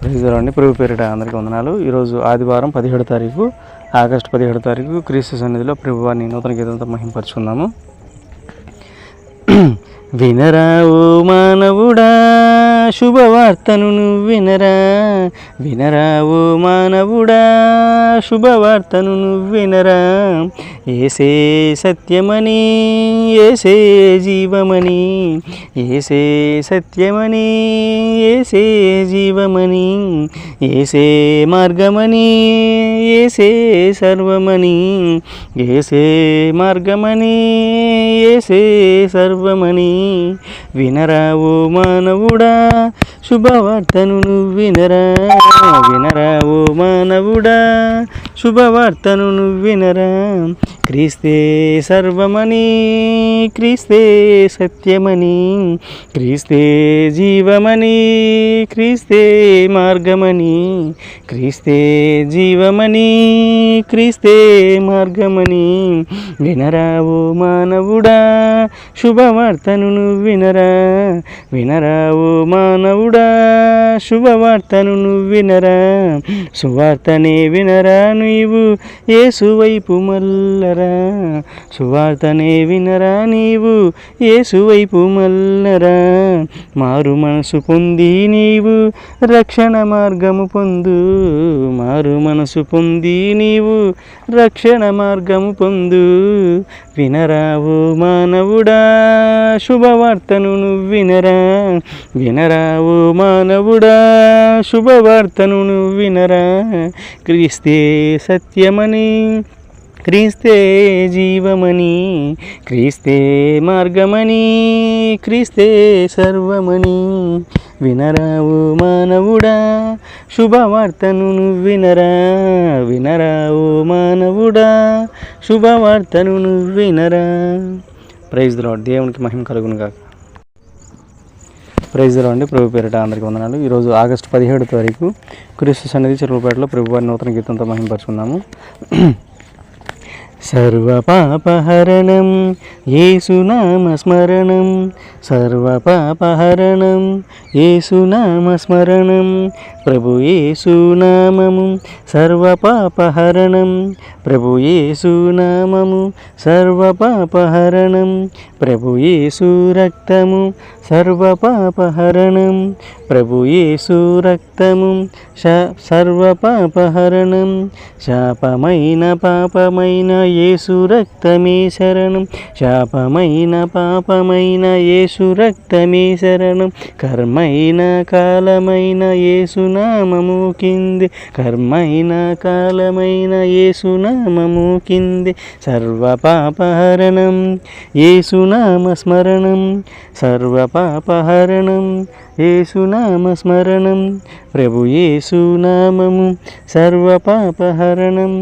ప్రైజులండి. ప్రభు పేరిట అందరికీ వందనాలు. ఈరోజు ఆదివారం 17 తారీఖు ఆగస్టు 17 తారీఖు క్రీస్తు సన్నిధిలో ప్రభువాన్ని నూతన గీతంతో మహింపరుచుకుందాము. వినరా ఓ మానవుడా శుభవార్తను నువ్వు వినరా, వినరా ఓ మానవుడా శుభవార్తను నువ్వు వినరా. ఏసే సత్యమని, ఏసే జీవమని, ఏసే సత్యమని, ఏసే జీవమని, ఏసే మార్గమని, ఏసే సర్వమని, ఏసే మార్గమని, ఏసే సర్వమని. వినరా ఓ మానవుడా శుభవార్తను నువ్వు వినరా, వినరా ఓ మానవుడా శుభవార్తను నువ్వు వినరా. క్రీస్తే సర్వమని, క్రీస్తే సత్యమని, క్రీస్తే జీవమని, క్రీస్తే మార్గమని, క్రీస్తే జీవమని, క్రీస్తే మార్గమని. వినరా ఓ మానవుడా శుభవార్తను నువ్వు వినరా, వినరా ఓ మానవుడా శుభవార్తను నువ్వు వినరా. సువార్తనే వినరా నీవు యేసు వైపు మల్లరా, సువార్తనే వినరా నీవు యేసు వైపు మల్లరా. మారు మనసు పొంది నీవు రక్షణ మార్గము పొందు, మారు మనసు పొంది నీవు రక్షణ మార్గము పొందు. వినరా ఓ మానవుడా శుభవార్తను నువ్వు వినరా, వినరా ఓ మానవుడా శుభవార్తను నువ్వు వినరా. క్రీస్తే సత్యమని, క్రీస్తే జీవమని, క్రీస్తే మార్గమని, క్రీస్తే సర్వమని. వినరా ఓ మానవుడా శుభవార్తను నువ్వు వినరా, వినరా ఓ మానవుడా శుభవార్తను నువ్వు వినరా. Praise the lord. దేవునికి మహిమ కలుగును గాక. ప్రైజ్ ది లార్డ్ అండి. ప్రభు పేరిట అందరికీ వందనాలు. ఈరోజు ఆగస్టు 17 తారీఖు క్రీస్తు సన్నిధి చెరువుపేటలో ప్రభువారి నూతన గీతంతో మహింపరుచుకున్నాము. సర్వపాపహరణం యేసునామ స్మరణం, సర్వపాపహరణం యేసునామ స్మరణం. ప్రభు యేసునామము సర్వపాపహరణం, ప్రభు యేసునామము సర్వపాపహరణం. ప్రభు యేసు రక్తము సర్వపాపహరణం, ప్రభు యేసు రక్తము సర్వపాపహరణం. శాపమైన పాపమైన యేసు రక్తమే శరణం, శాపమైన పాపమైన యేసు రక్తమే శరణం. కర్మైన కాలమైన యేసు నామము కింది, కర్మైన కాలమైన యేసు నామము కింది. సర్వపాపహరణం యేసునామ స్మరణం, సర్వపాపహరణం యేసునామ స్మరణం. ప్రభు యేసు నామము సర్వపాపహరణం,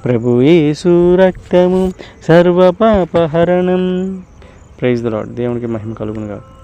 ప్రభు యేసు రక్తము సర్వపాపహరణం. Praise the lord. దేవునికి మహిమ కలుగును గాక.